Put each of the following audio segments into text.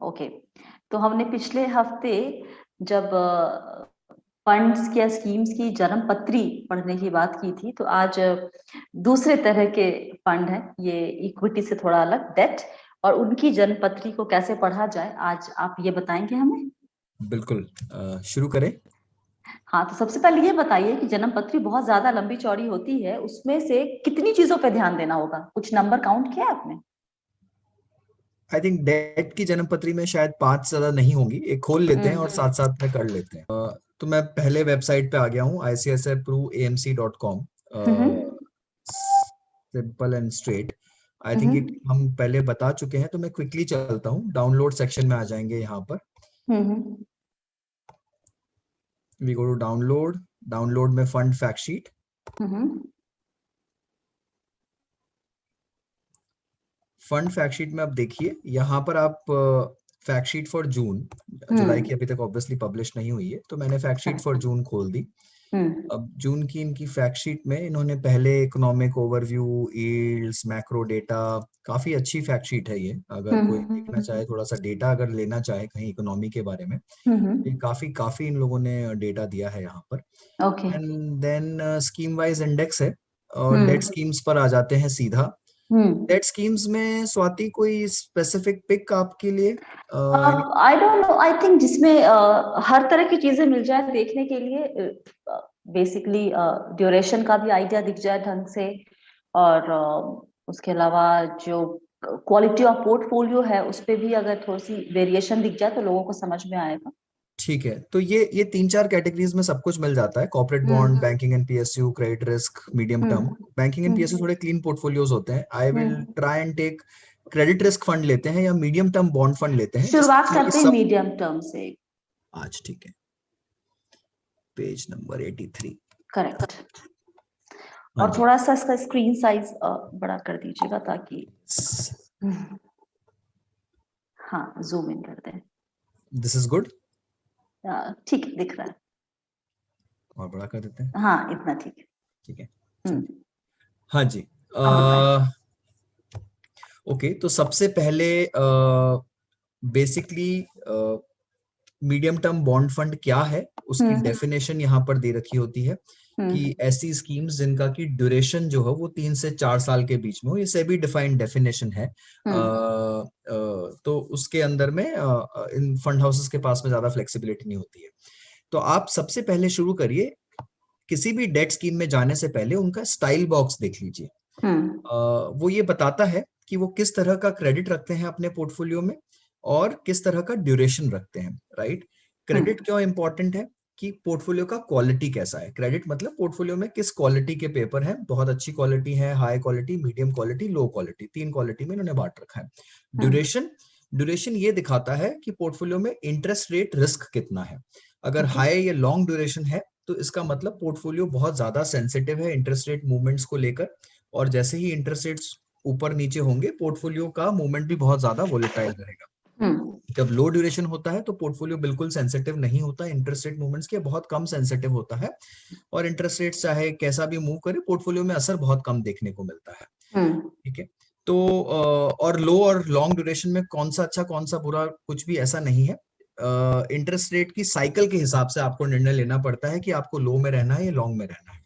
Okay, तो हमने पिछले हफ्ते जब फंड्स या स्कीम्स की जन्म पत्री पढ़ने की बात की थी, तो आज दूसरे तरह के फंड है, ये इक्विटी से थोड़ा अलग, डेट, और उनकी जन्म पत्री को कैसे पढ़ा जाए, आज आप ये बताएंगे हमें। बिल्कुल, शुरू करें। हाँ, तो सबसे पहले ये बताइए कि जन्म पत्री बहुत ज्यादा लंबी चौड़ी होती है, उसमें से कितनी चीजों पे ध्यान देना होगा, कुछ नंबर काउंट किया है आपने? आई थिंक डेट की जन्मपत्री में शायद 5 से ज्यादा नहीं होंगी, एक खोल लेते हैं और साथ साथ में कर लेते हैं। तो मैं पहले वेबसाइट पे आ गया हूँ, ICICIPruAMC.com, simple and straight. I think it हम पहले बता चुके हैं, तो मैं क्विकली चलता हूँ। डाउनलोड सेक्शन में आ जाएंगे यहाँ पर। We go to download. Download में fund fact sheet. Fund fact sheet में आप देखिए, यहाँ पर आप फैक्ट शीट फॉर जून, जुलाई की अभी तक ऑब्वियसली पब्लिश नहीं हुई है, तो मैंने फैक्ट शीट फॉर जून खोल दी। अब जून की इनकी फैक्ट शीट में इन्होंने पहले economic overview, yields, macro data, काफी अच्छी फैक्ट शीट है ये। अगर कोई देखना चाहे, थोड़ा सा डेटा अगर लेना चाहे कहीं इकोनॉमी के बारे में, ये काफी काफी इन लोगों ने डेटा दिया है यहाँ पर। Okay. And then scheme wise index है, और डेट स्कीम्स पर आ जाते हैं सीधा। डेट स्कीम्स में स्वाति कोई स्पेसिफिक पिक आपके लिए? I don't know, I think जिसमें हर तरह की चीजें मिल जाए देखने के लिए, बेसिकली ड्यूरेशन का भी आइडिया दिख जाए ढंग से, और उसके अलावा जो क्वालिटी ऑफ पोर्टफोलियो है उस पे भी अगर थोड़ी सी वेरिएशन दिख जाए तो लोगों को समझ में आएगा। ठीक है, तो ये 3-4 कैटेगरीज में सब कुछ मिल जाता है। Corporate bond, banking and PSU, credit risk, medium term. Banking and PSU थोड़े क्लीन पोर्टफोलियोज होते हैं। I will try and take credit risk fund लेते हैं या मीडियम टर्म बॉन्ड फंड लेते हैं, शुरुआत जिसमें करते हैं सब मीडियम टर्म से। आज ठीक है। Page number 83। करेक्ट। हाँ और जी। थोड़ा सा इसका स्क्रीन साइज बड़ा कर दीजिएगा ताकि, हाँ, जूम इन कर दें। This is good. ठीक है, दिख रहा है। और बड़ा कर देते हैं। हाँ, इतना ठीक है। ठीक है। हाँ जी। अब बताएं। ओके, तो सबसे पहले basically medium term bond fund क्या है, उसकी डेफिनेशन यहाँ पर दे रखी होती है कि ऐसी स्कीम्स जिनका की ड्यूरेशन जो है वो 3 से 4 साल के बीच में हो। ये सेबी डिफाइंड डेफिनेशन है। तो उसके अंदर में इन फंड हाउसेस के पास में ज्यादा फ्लेक्सिबिलिटी नहीं होती है। तो आप सबसे पहले शुरू करिए, किसी भी डेट स्कीम में जाने से पहले उनका स्टाइल बॉक्स देख लीजिए। वो ये बताता है कि वो किस तरह का क्रेडिट रखते हैं अपने पोर्टफोलियो में और किस तरह का ड्यूरेशन रखते हैं, राइट। क्रेडिट क्यों इंपॉर्टेंट है कि पोर्टफोलियो का क्वालिटी कैसा है। क्रेडिट मतलब पोर्टफोलियो में किस क्वालिटी के पेपर है, बहुत अच्छी क्वालिटी है, high quality, medium quality, low quality, 3 quality में इन्होंने बांट रखा है। ड्यूरेशन, ड्यूरेशन ये दिखाता है कि पोर्टफोलियो में इंटरेस्ट रेट रिस्क कितना है। अगर हाई या लॉन्ग ड्यूरेशन है तो इसका मतलब पोर्टफोलियो बहुत ज्यादा सेंसिटिव है इंटरेस्ट रेट मूवमेंट्स को लेकर, और जैसे ही इंटरेस्ट रेट्स ऊपर नीचे होंगे पोर्टफोलियो का मूवमेंट भी बहुत ज्यादा वोलेटाइल रहेगा। जब लो ड्यूरेशन होता है तो पोर्टफोलियो बिल्कुल सेंसिटिव नहीं होता इंटरेस्ट रेट मूवमेंट्स के, बहुत कम सेंसिटिव होता है, और इंटरेस्ट रेट चाहे कैसा भी मूव करे पोर्टफोलियो में असर बहुत कम देखने को मिलता है। ठीक है, तो और लो और लॉन्ग ड्यूरेशन में कौन सा अच्छा कौन सा बुरा कुछ भी ऐसा नहीं है। इंटरेस्ट रेट की साइकिल के हिसाब से आपको निर्णय लेना पड़ता है कि आपको लो में रहना है या लॉन्ग में रहना है।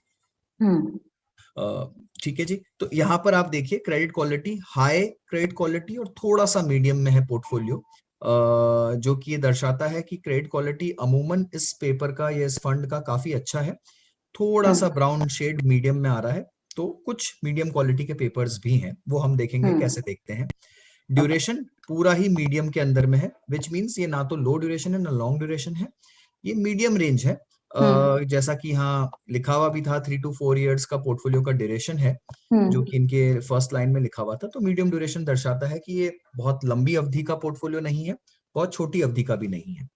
ठीक है जी, तो यहाँ पर आप देखिए credit quality, high credit quality और थोड़ा सा मीडियम में है पोर्टफोलियो, जो कि ये दर्शाता है कि क्रेडिट क्वालिटी अमूमन इस पेपर का या इस फंड का काफी अच्छा है। थोड़ा सा ब्राउन शेड मीडियम में आ रहा है, तो कुछ मीडियम क्वालिटी के पेपर्स भी हैं, वो हम देखेंगे कैसे देखते हैं। ड्यूरेशन पूरा ही मीडियम के अंदर में है, विच मीन्स ये ना तो लो ड्यूरेशन है ना लॉन्ग ड्यूरेशन है, ये मीडियम रेंज है। जैसा कि यहाँ लिखा हुआ भी था 3 to 4 इयर्स का पोर्टफोलियो का ड्यूरेशन है, जो कि इनके फर्स्ट लाइन में लिखा हुआ था। तो मीडियम ड्यूरेशन दर्शाता है कि ये बहुत लंबी अवधि का पोर्टफोलियो नहीं है, बहुत छोटी अवधि का भी नहीं है।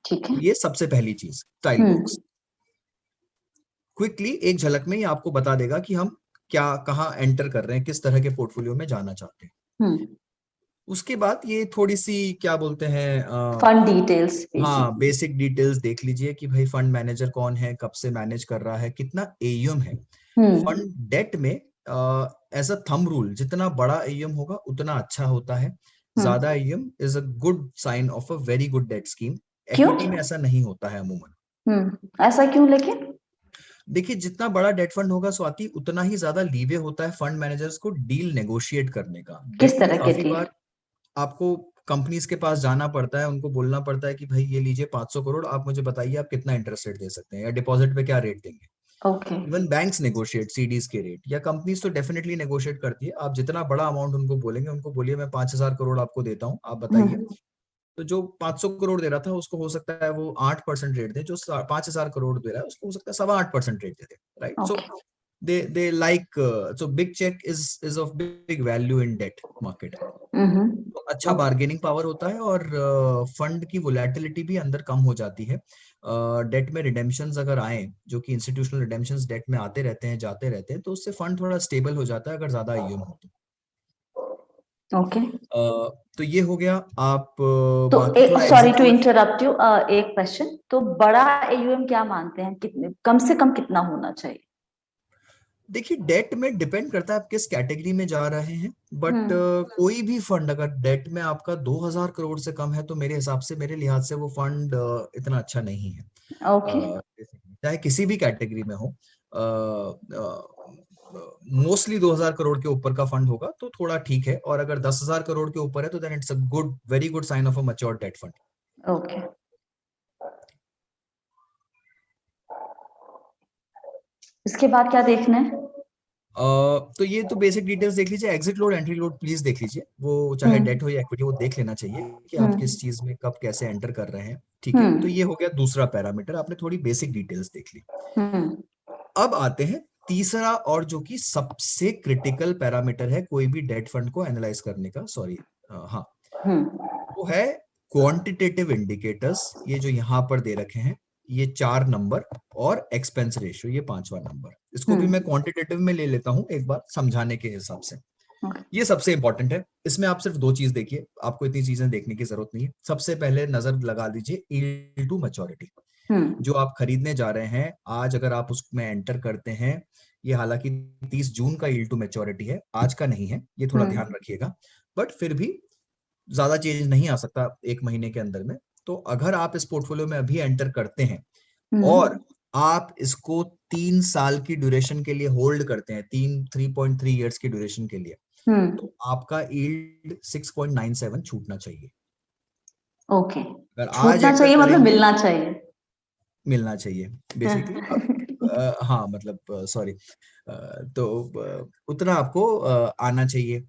ठीक है। ये सबसे पहली चीज, स्टाइल बॉक्स क्विकली एक झलक में ही आपको बता देगा कि हम क्या कहाँ एंटर कर रहे हैं, किस तरह के पोर्टफोलियो में जाना चाहते हैं। उसके बाद ये थोड़ी सी क्या बोलते हैं फंड डिटेल्स, हाँ, बेसिक डिटेल्स देख लीजिए कि भाई फंड मैनेजर कौन है, कब से मैनेज कर रहा है, कितना एयूएम है। फंड डेट में एज अ थंब रूल जितना बड़ा एयूएम होगा उतना अच्छा होता है, ज्यादा AUM is a good sign of a very good debt scheme. Equity में ऐसा नहीं होता है अमूमन। ऐसा क्यों? लेकिन देखिए, जितना बड़ा डेट फंड होगा स्वाति, उतना ही ज्यादा लीवे होता है फंड मैनेजर्स को डील नेगोशिएट करने का। किस डेट में तरह के काफी डील? बार आपको कंपनीज के पास जाना पड़ता है, उनको बोलना पड़ता है कि भाई ये लीजिए 500 करोड़, आप मुझे बताइए आप कितना इंटरेस्ट रेट दे सकते हैं या डिपॉजिट पे क्या रेट देंगे। Okay. Even banks negotiate CDs के रेट, या कंपनीज तो डेफिनेटली नेगोशिएट करती है। आप जितना बड़ा अमाउंट उनको बोलेंगे, उनको बोलिए मैं 5,000 करोड़ आपको देता हूँ, आप बताइए। तो जो 500 करोड़ दे रहा था उसको हो सकता है वो 8% रेट दे, जो 5,000 करोड़ दे रहा है उसको हो सकता है 8.25% rate they they, right. So they like so big check is of big value in debt market। तो अच्छा बार्गेनिंग पावर होता है, और फंड की वोलेटिलिटी भी अंदर कम हो जाती है। डेट में रिडेम्पशंस अगर आए, जो कि इंस्टीट्यूशनल रिडेम्पशंस डेट में आते रहते हैं जाते रहते हैं, तो उससे फंड थोड़ा स्टेबल हो जाता है अगर ज्यादा AUM हो तो। ओके। तो ये हो गया। आप तो बाकी थोड़ा sorry to exit. Interrupt you, एक क्वेश्चन। तो बड़ा AUM क्या मानते हैं, कितने कम से कम कितना होना चाहिए? देखिए, डेट में डिपेंड करता है आप किस कैटेगरी में जा रहे हैं, बट कोई भी फंड अगर डेट में आपका 2,000 करोड़ से कम है, तो मेरे हिसाब से, मेरे लिहाज से वो फंड इतना अच्छा नहीं है। ओके। चाहे किसी भी कैटेगरी में हो, मोस्टली 2,000 करोड़ के ऊपर का फंड होगा तो थोड़ा ठीक है, और अगर 10,000 करोड़ के ऊपर है तो then it's a good, very good sign of a mature debt fund. Okay. इसके बाद क्या देखना है? तो ये तो बेसिक डिटेल्स देख लीजिए। Exit load, entry load please देख लीजिए, वो चाहे डेट हो या इक्विटी, वो देख लेना चाहिए कि आप किस चीज में कब कैसे एंटर कर रहे हैं। ठीक है, तो ये हो गया दूसरा पैरामीटर, आपने थोड़ी बेसिक डिटेल्स देख ली। अब आते हैं तीसरा, और जो कि सबसे क्रिटिकल पैरामीटर है कोई भी डेट फंड को एनालाइज करने का, सॉरी हाँ, वो है क्वांटिटेटिव इंडिकेटर्स। ये जो यहाँ पर दे रखे हैं, ये 4 नंबर, और एक्सपेंस रेशियो ये 5वां नंबर। इसको भी मैं क्वांटिटेटिव में ले लेता हूँ एक बार समझाने के हिसाब से। ये सबसे इंपॉर्टेंट है। इसमें आप सिर्फ 2 चीज देखिए, आपको इतनी चीजें देखने की जरूरत नहीं है। सबसे पहले नजर लगा दीजिए यील्ड टू मैच्योरिटी। जो आप खरीदने जा रहे हैं आज, अगर आप उसमें एंटर करते हैं, ये हालांकि 30 जून का यील्ड टू मैच्योरिटी है, आज का नहीं है, ये थोड़ा ध्यान रखिएगा, बट फिर भी ज्यादा चेंज नहीं आ सकता 1 महीने के अंदर में। तो अगर आप इस पोर्टफोलियो में अभी एंटर करते हैं और आप इसको 3 साल की ड्यूरेशन के लिए होल्ड करते हैं, 3.3 इयर्स की ड्यूरेशन के लिए, तो आपका यील्ड 6.97 छूटना चाहिए। ओके। अगर आज छूटना एंटर चाहिए मतलब करेंगे, मिलना चाहिए? मिलना चाहिए बेसिकली। हाँ मतलब सॉरी, तो उतना आपको आना चाहिए।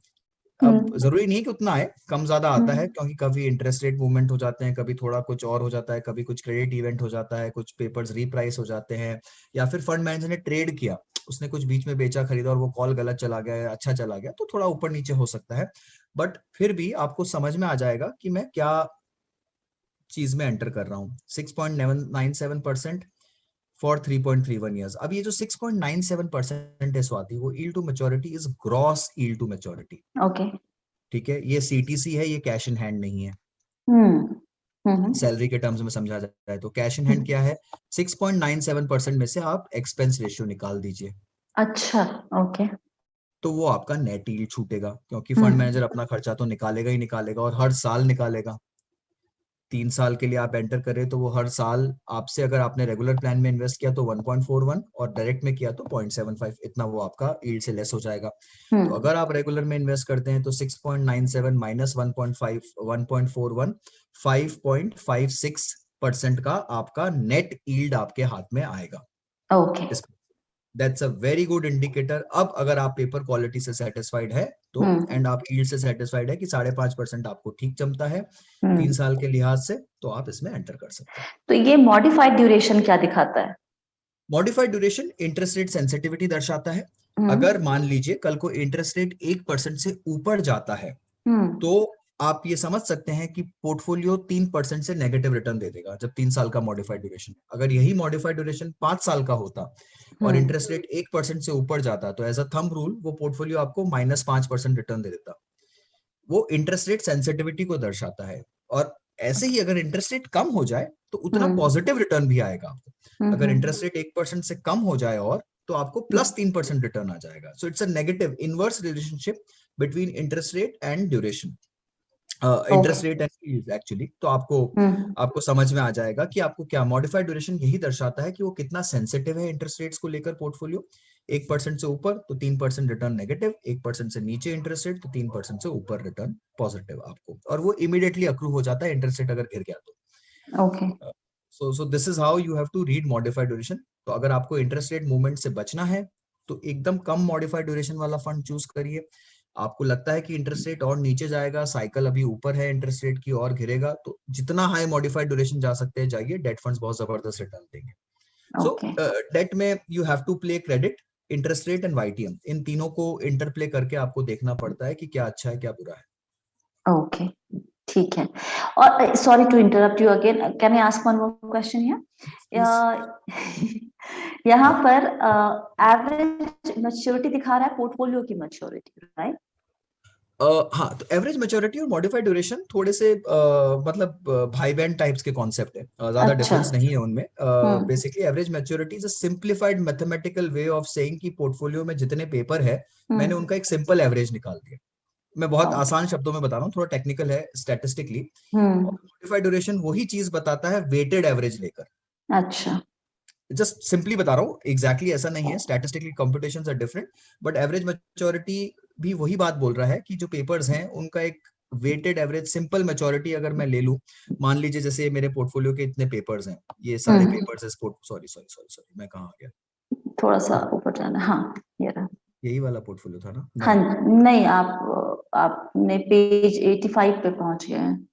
अब जरूरी नहीं है कि उतना आए, कम ज्यादा आता है, क्योंकि कभी इंटरेस्ट रेट मूवमेंट हो जाते हैं, कभी थोड़ा कुछ और हो जाता है, कभी कुछ क्रेडिट इवेंट हो जाता है, कुछ पेपर्स रीप्राइस हो जाते हैं, या फिर फंड मैनेजर ने ट्रेड किया, उसने कुछ बीच में बेचा खरीदा और वो कॉल गलत चला गया या अच्छा चला गया, तो थोड़ा ऊपर नीचे हो सकता है। बट फिर भी आपको समझ में आ जाएगा कि मैं क्या चीज में एंटर कर रहा हूँ। 6.97% फॉर 3.31 ईयर्स। अब ये जो 6.97% है स्वाति, वो yield to maturity is gross yield to maturity. Okay. ठीक है, ये CTC है, ये कैश इन हैंड नहीं है। सैलरी के टर्म्स में समझा जाता है तो कैश इन हैंड क्या है, 6.97% में से आप एक्सपेंस रेशियो निकाल दीजिए। अच्छा। ओके। तो वो आपका नेट यील्ड छूटेगा, क्योंकि फंड मैनेजर अपना खर्चा तो निकालेगा ही निकालेगा, और हर साल निकालेगा। 3 साल के लिए आप एंटर करें तो वो हर साल आपसे, अगर आपने रेगुलर प्लान में इन्वेस्ट किया तो 1.41, और डायरेक्ट में किया तो 0.75, इतना वो आपका यील्ड से लेस हो जाएगा। तो अगर आप रेगुलर में इन्वेस्ट करते हैं तो 6.97 माइनस 1.5 1.41 5.56% का आपका नेट यील्ड आपके हाथ में आएगा। Okay. That's a very good indicator. अब अगर आप पेपर क्वालिटी से सेटिस्फाइड है तो, एंड आप यील्ड से सेटिस्फाइड है कि 5.5% आपको ठीक जमता है 3 साल के लिहाज से, तो आप इसमें एंटर कर सकते हैं। तो ये मॉडिफाइड ड्यूरेशन क्या दिखाता है? Modified duration interest rate sensitivity दर्शाता है। अगर मान लीजिए कल को इंटरेस्ट रेट 1% से ऊपर जाता है, तो आप ये समझ सकते हैं कि पोर्टफोलियो 3% से नेगेटिव रिटर्न दे देगा जब 3 साल का मॉडिफाइड ड्यूरेशन। अगर यही मॉडिफाइड ड्यूरेशन 5 साल का होता और इंटरेस्ट रेट 1% से ऊपर जाता, तो एज अ थंब रूल वो पोर्टफोलियो आपको -5% रिटर्न दे देता। वो इंटरेस्ट रेट सेंसिटिविटी को दर्शाता है। और ऐसे ही अगर इंटरेस्ट रेट कम हो जाए तो उतना पॉजिटिव रिटर्न भी आएगा आपको। अगर इंटरेस्ट रेट 1% से कम हो जाए और, तो आपको +3% रिटर्न आ जाएगा। So it's a negative inverse relationship between interest rate and duration. Interest rate and actually, तो आपको समझ में आ जाएगा कि आपको क्या मॉडिफाइड ड्यूरेशन यही दर्शाता है कि वो कितना सेंसिटिव है इंटरेस्ट रेट्स को लेकर पोर्टफोलियो। 1% से ऊपर तो 3% रिटर्न नेगेटिव, 1% से नीचे इंटरेस्ट रेट तो 3% से ऊपर रिटर्न पॉजिटिव आपको, और वो इमीडिएटली अक्रू हो जाता है इंटरेस्ट रेट अगर गिर गया तो। Okay, so this is how you have to read modified duration. तो अगर आपको इंटरेस्ट रेट मूवमेंट से बचना है तो एकदम कम मॉडिफाइड ड्यूरेशन वाला फंड चूज करिए। आपको लगता है कि इंटरेस्ट रेट और नीचे जाएगा, साइकिल अभी ऊपर है इंटरेस्ट रेट की और गिरेगा, तो जितना हाई मॉडिफाइड ड्यूरेशन जा सकते हैं जाइए, डेट फंड्स बहुत जबरदस्त रिटर्न देंगे। सो डेट में you have to play credit, interest rate and YTM, इन तीनों को इंटरप्ले करके आपको देखना पड़ता है कि क्या अच्छा है क्या बुरा है। ओके, ठीक है। और sorry to interrupt you again, can I ask one more question here? यहाँ पर एवरेज मैच्योरिटी दिखा रहा है पोर्टफोलियो की मैच्योरिटी, राइट? हाँ, तो एवरेज मैच्योरिटी और मॉडिफाइड ड्यूरेशन थोड़े से मतलब भाई बहन टाइप्स के कॉन्सेप्ट है, ज्यादा अच्छा। डिफरेंस नहीं है उनमें। Basically average maturity is a simplified mathematical way of saying कि पोर्टफोलियो में जितने पेपर है मैंने उनका एक सिंपल एवरेज निकाल दिया। मैं बहुत आसान शब्दों में बता रहा हूँ, थोड़ा टेक्निकल है स्टैटिस्टिकली। मॉडिफाइड ड्यूरेशन वही चीज बताता है वेटेड एवरेज लेकर। अच्छा, जस्ट सिंपली बता रहा हूँ, एग्जैक्टली ऐसा नहीं है, statistically computations are different, but average maturity भी वही बात बोल रहा है कि जो पेपर्स हैं उनका एक वेटेड एवरेज सिंपल मैच्योरिटी अगर मैं ले लूं, मान लीजिए जैसे मेरे पोर्टफोलियो के इतने पेपर्स हैं, ये सारे पेपर्स है सॉरी सॉरी सॉरी सॉरी, मैं कहाँ आ गया, थोड़ा सा ऊपर जाना, हाँ ये रहा। यही वाला पोर्टफोलियो था ना? हाँ नहीं, नहीं, आपने पेज 85 पे पहुंच गए हैं।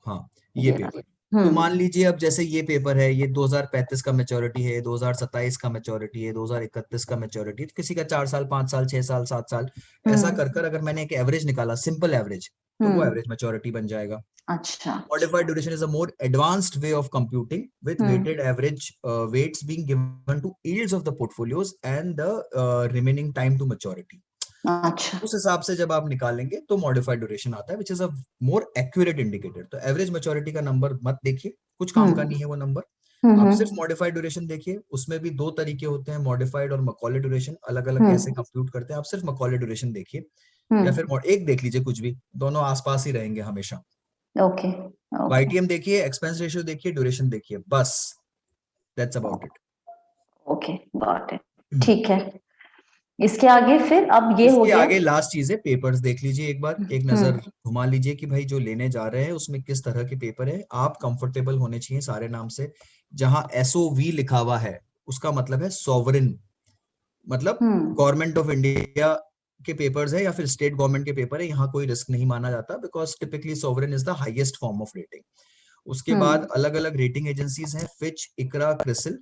हाँ ये पेपर। तो मान लीजिए अब जैसे ये पेपर है, ये 2035 का मैच्योरिटी है, 2027 का मैच्योरिटी है, 2031 का मैच्योरिटी, तो किसी का 4 साल, 5 साल, 6 साल, 7 साल, ऐसा कर कर अगर मैंने एक एवरेज निकाला, सिंपल एवरेज, तो वो एवरेज मैच्योरिटी बन जाएगा। अच्छा, modified duration is a more advanced way of computing with weighted average weights being given to yields of the portfolios and the remaining time to maturity. अच्छा। उस हिसाब से जब आप निकालेंगे तो मॉडिफाइड ड्यूरेशन आता है, which is a more accurate indicator. तो एवरेज मैच्योरिटी का नंबर मत देखिए, कुछ काम का नहीं है वो नंबर। आप सिर्फ मॉडिफाइड ड्यूरेशन देखिए, उसमें भी दो तरीके होते हैं, मॉडिफाइड और मकॉले ड्यूरेशन, अलग अलग कैसे कंप्यूट करते हैं। आप सिर्फ मकॉले ड्यूरेशन देखिए या फिर एक देख लीजिए, कुछ भी, दोनों आसपास ही रहेंगे हमेशा। ओके, वाईटीएम देखिए, एक्सपेंस रेशियो देखिए, ड्यूरेशन देखिए, बस that's about it. Okay, got it, ठीक है। इसके आगे फिर अब ये हो इसके गया, आगे लास्ट चीज है, पेपर्स देख लीजिए एक बार, एक नजर घुमा लीजिए कि भाई जो लेने जा रहे हैं उसमें किस तरह के पेपर है। आप कंफर्टेबल होने चाहिए सारे नाम से। जहां एसओवी लिखा हुआ है उसका मतलब है सॉवरेन, मतलब गवर्नमेंट ऑफ इंडिया के पेपर्स है या फिर स्टेट गवर्नमेंट के पेपर है, यहाँ कोई रिस्क नहीं माना जाता, because typically sovereign is the highest form of rating. उसके बाद अलग अलग रेटिंग एजेंसीज हैं, फिच, इकरा, क्रिसिल,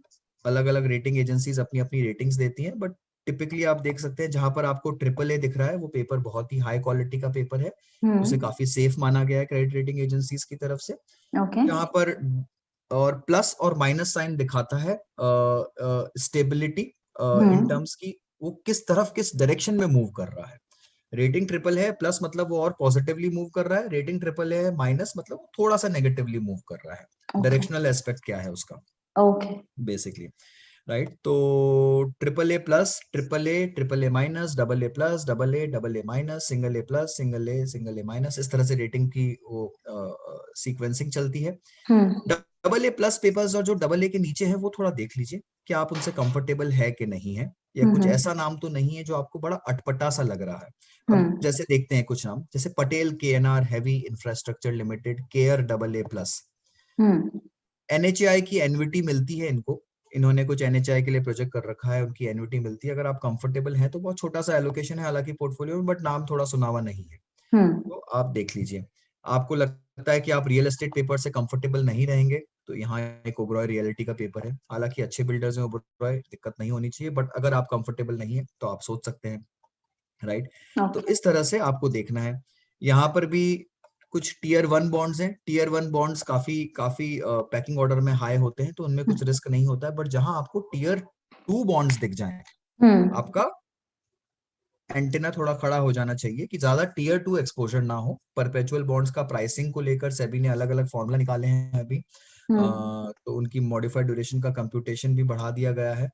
अलग अलग रेटिंग एजेंसीज अपनी अपनी रेटिंग्स देती हैं, बट टिपिकली आप देख सकते हैं जहां पर आपको ट्रिपल ए दिख रहा है वो पेपर बहुत ही हाई क्वालिटी का पेपर है, उसे काफी सेफ माना गया है क्रेडिट रेटिंग एजेंसीज की तरफ से। यहाँ पर और प्लस और माइनस साइन दिखाता है स्टेबिलिटी इन टर्म्स की, वो किस तरफ किस डायरेक्शन में मूव कर रहा है। रेटिंग ट्रिपल है प्लस मतलब वो और पॉजिटिवली मूव कर रहा है, रेटिंग ट्रिपल है माइनस मतलब वो थोड़ा सा नेगेटिवली मूव कर रहा है। डायरेक्शनल एस्पेक्ट क्या है उसका, ओके, बेसिकली, राइट। तो triple A plus, triple A minus, double A minus, single A plus, single A minus, इस तरह से रेटिंग की वो सीक्वेंसिंग चलती है। डबल ए प्लस पेपर्स और जो डबल ए के नीचे है वो थोड़ा देख लीजिए कि आप उनसे कंफर्टेबल है कि नहीं है, या कुछ ऐसा नाम तो नहीं है जो आपको बड़ा अटपटा सा लग रहा है। अब जैसे देखते हैं कुछ नाम, जैसे Patel KNR heavy infrastructure limited, care double A plus. NHI की एनवीटी मिलती है इनको, इन्होंने कुछ एनएचआई के लिए प्रोजेक्ट कर रखा है, उनकी एनवीटी मिलती है। अगर आप कंफर्टेबल हैं तो बहुत छोटा सा एलोकेशन है हालांकि पोर्टफोलियो में, बट नाम थोड़ा सुनावा नहीं है, तो आप देख लीजिए। आपको लगता है कि आप रियल एस्टेट पेपर से कंफर्टेबल नहीं रहेंगे तो यहाँ एक ओबरॉय रियलिटी का पेपर है, हालांकि अच्छे बिल्डर्स हैं ओबरॉय, दिक्कत नहीं होनी चाहिए, बट अगर आप कंफर्टेबल नहीं है तो आप सोच सकते हैं, राइट। तो इस तरह से आपको देखना है। यहाँ पर भी कुछ टीयर 1 बॉन्ड्स हैं, टीयर 1 बॉन्ड्स काफी काफी पैकिंग ऑर्डर में हाई होते हैं, तो उनमें कुछ रिस्क नहीं होता है, बट जहां आपको टीयर 2 बॉन्ड्स दिख जाएं, आपका एंटेना थोड़ा खड़ा हो जाना चाहिए कि ज्यादा टीयर 2 एक्सपोजर ना हो। परपेचुअल बॉन्ड्स का प्राइसिंग को लेकर सेबी ने अलग अलग फॉर्मूला निकाले हैं अभी, तो उनकी मॉडिफाइड ड्यूरेशन का कंप्यूटेशन भी बढ़ा दिया गया है,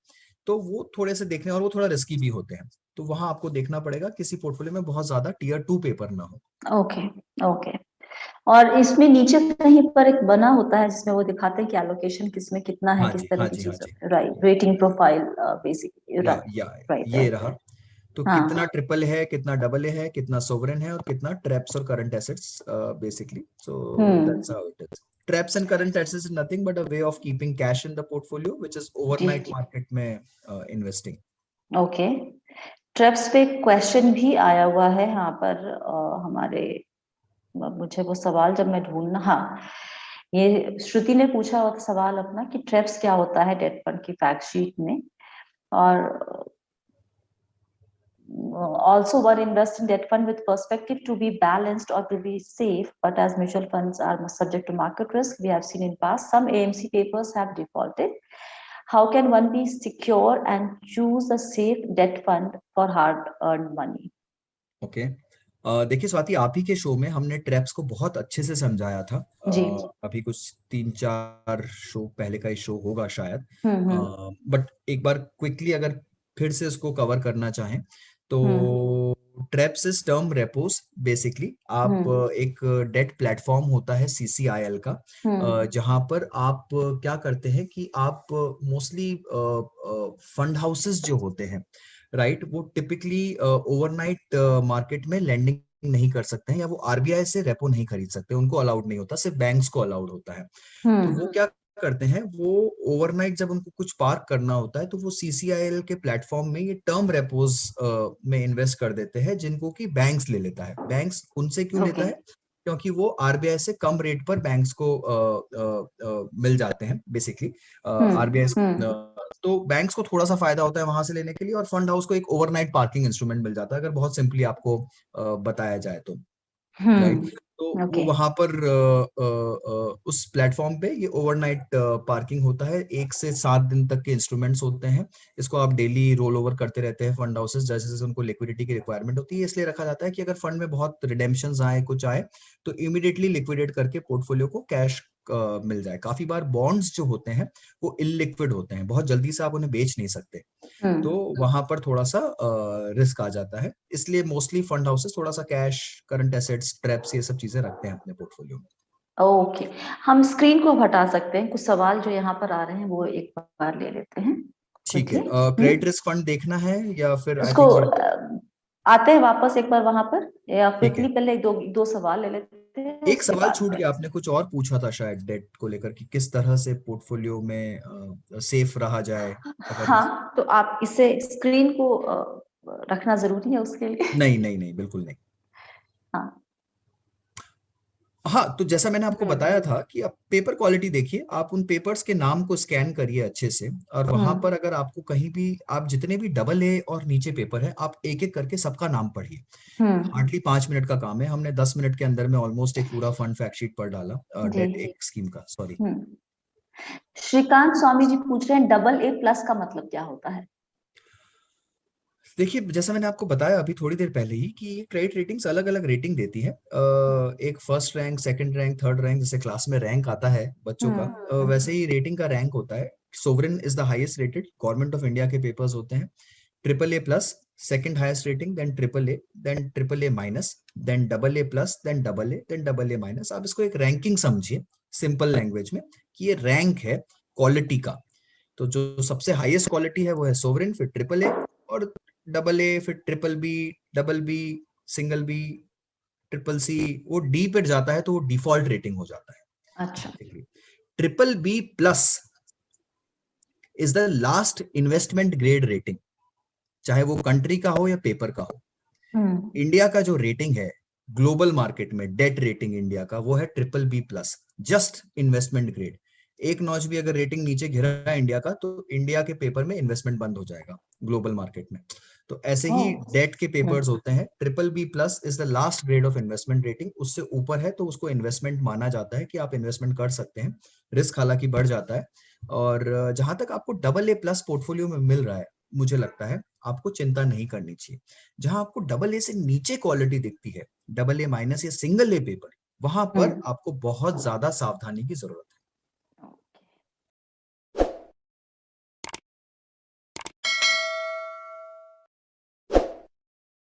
तो वो थोड़े से देखने, और वो थोड़ा रिस्की भी होते हैं, तो वहां आपको देखना पड़ेगा किसी पोर्टफोलियो में बहुत ज्यादा टीयर 2 पेपर ना हो। ओके, ओके, और इसमें नीचे कहीं पर एक बना होता है जिसमें वो दिखाते हैं कि एलोकेशन किसमें कितना है, हाँ किस जी, तरह हाँ की जी, हाँ चीज, जी, राइट, रेटिंग प्रोफाइल बेसिकली, या राइट या राइट ये राइट रहा। राइट। तो कितना हाँ। ट्रिपल है, कितना डबल ए है, कितना सोवरेन है, और कितना ट्रैप्स और current assets basically. So that's hmm. How it is. TREPS and current assets is nothing but a way of keeping cash in the portfolio which is जी overnight जी। Market में investing. Okay. TREPS पे question भी आया हुआ है यहाँ पर, हमारे, मुझे वो सवाल जब मैं ढूंढना, हाँ, ये श्रुति ने पूछा हुआ था सवाल अपना कि ट्रेप्स क्या होता है डेट फंड की फैक्ट शीट में। और also one invest in debt fund with perspective to be balanced or to be safe, but as mutual funds are subject to market risk, we have seen in past some AMC papers have defaulted. How can one be secure and choose a safe debt fund for hard earned money? Okay, देखिए स्वाति, आप ही के show में हमने traps को बहुत अच्छे से समझाया था। जी। अभी कुछ 3-4 शो पहले का ही शो होगा शायद। हम्म। बट एक बार क्विकली अगर फिर से इसको कवर करना चाहें हम्म तो traps is term repos basically. आप हम्म एक डेट प्लेटफॉर्म होता है CCIL का, हम्म। जहां पर आप क्या करते हैं कि आप मोस्टली फंड हाउसेस जो होते हैं, राइट, वो टिपिकली ओवरनाइट मार्केट में लेंडिंग नहीं कर सकते हैं, या वो RBI से रेपो नहीं खरीद सकते, उनको अलाउड नहीं होता, सिर्फ बैंक्स को अलाउड होता है। तो वो क्या करते हैं, वो ओवरनाइट जब उनको कुछ पार्क करना होता है तो वो CCIL के प्लेटफॉर्म में ये टर्म रेपोज में इन्वेस्ट कर देते हैं, जिनको कि बैंक्स ले लेता है। बैंक्स उनसे क्यों लेता ओके। है? क्योंकि वो RBI से कम रेट पर बैंक्स को मिल जाते हैं बेसिकली। RBI हम्म तो बैंक्स को थोड़ा सा फायदा होता है वहां से लेने के लिए, और फंड हाउस को एक ओवरनाइट पार्किंग इंस्ट्रूमेंट मिल जाता है, अगर बहुत सिंपली आपको बताया जाए तो, राइट। तो वो ओके। वहां पर उस प्लेटफॉर्म पे ये ओवरनाइट पार्किंग होता है। 1 से 7 दिन तक के इंस्ट्रूमेंट्स होते हैं। इसको आप डेली रोल ओवर करते रहते हैं फंड हाउसेस, जैसे जैसे उनको लिक्विडिटी की रिक्वायरमेंट होती है। इसलिए रखा जाता है कि अगर फंड में बहुत रिडेम्पशंस आए, कुछ आए, तो इमीडिएटली लिक्विडेट करके पोर्टफोलियो को कैश मिल जाए। काफी बार बॉन्ड्स जो होते हैं वो इलिक्विड होते हैं, बहुत जल्दी से आप उन्हें बेच नहीं सकते, तो वहां पर थोड़ा सा रिस्क आ जाता है। इसलिए मोस्टली फंड हाउसेस थोड़ा सा कैश, करंट एसेट्स, ट्रैप्स, ये सब चीजें रखते हैं अपने पोर्टफोलियो में। ओके। हम स्क्रीन को हटा सकते हैं, कुछ सवाल जो यहाँ पर आ रहे हैं वो एक बार ले लेते हैं ठीक है, क्विकली। क्रेडिट रिस्क फंड देखना है या फिर आई इसको थिंक ये, आते हैं वापस एक बार वहां पर, या ठीक है। क्विकली पहले दो दो सवाल ले लेते हैं एक उसके सवाल बाद छूट में। गया, आपने कुछ और पूछा था शायद डेट को लेकर कि किस तरह से पोर्टफोलियो में सेफ रहा जाए अगर। हाँ, तो आप इसे स्क्रीन को रखना जरूरी है उसके लिए। नहीं नहीं नहीं, बिल्कुल नहीं। हाँ। हाँ, तो जैसा मैंने आपको बताया था कि आप पेपर क्वालिटी देखिए, आप उन पेपर्स के नाम को स्कैन करिए अच्छे से, और वहां पर अगर आपको कहीं भी, आप जितने भी डबल ए और नीचे पेपर है, आप एक एक करके सबका नाम पढ़िए। हम्म। हार्डली 5 मिनट का काम है, हमने 10 मिनट के अंदर में ऑलमोस्ट एक पूरा फंड फैक्ट शीट पढ़ डाला, जी। डेट एक स्कीम का, सॉरी। हम्म। श्रीकांत स्वामी जी पूछ रहे हैं AA+ का मतलब क्या होता है? देखिए, जैसा मैंने आपको बताया अभी थोड़ी देर पहले ही कि ये क्रेडिट रेटिंग्स अलग अलग रेटिंग देती है। एक first rank, second rank, third rank, जैसे क्लास में रैंक आता है बच्चों का, वैसे ही रेटिंग का रैंक होता है। Sovereign is the highest rated, government of India के पेपर्स होते हैं। AAA+, second highest rating, then AAA, then AAA-, then AA+, then AA, then AA-। आप इसको एक रैंकिंग समझिए सिंपल लैंग्वेज में, कि ये रैंक है क्वालिटी का। तो जो सबसे हाईएस्ट क्वालिटी है वो है सोवरेन, फिर AAA, और AA, फिर BBB, double B, single B, CCC, वो डी पे जाता है तो वो डिफॉल्ट रेटिंग हो जाता है अच्छा। Basically. BBB+ is the last investment grade rating, चाहे वो कंट्री का हो या पेपर का हो। इंडिया का जो रेटिंग है ग्लोबल मार्केट में, डेट रेटिंग इंडिया का, वो है BBB+, जस्ट इन्वेस्टमेंट ग्रेड। एक नॉच भी अगर रेटिंग नीचे गिरा है इंडिया का, तो इंडिया के पेपर में इन्वेस्टमेंट बंद हो जाएगा ग्लोबल मार्केट में। तो ऐसे ही डेट के पेपर्स होते हैं। BBB+ is the last grade of investment rating, उससे ऊपर है तो उसको इन्वेस्टमेंट माना जाता है कि आप इन्वेस्टमेंट कर सकते हैं, रिस्क हालांकि बढ़ जाता है। और जहां तक आपको AA+ पोर्टफोलियो में मिल रहा है, मुझे लगता है आपको चिंता नहीं करनी चाहिए। जहां आपको AA से नीचे क्वालिटी दिखती है, AA- या सिंगल ए पेपर, वहां पर आपको बहुत ज्यादा सावधानी की जरूरत है।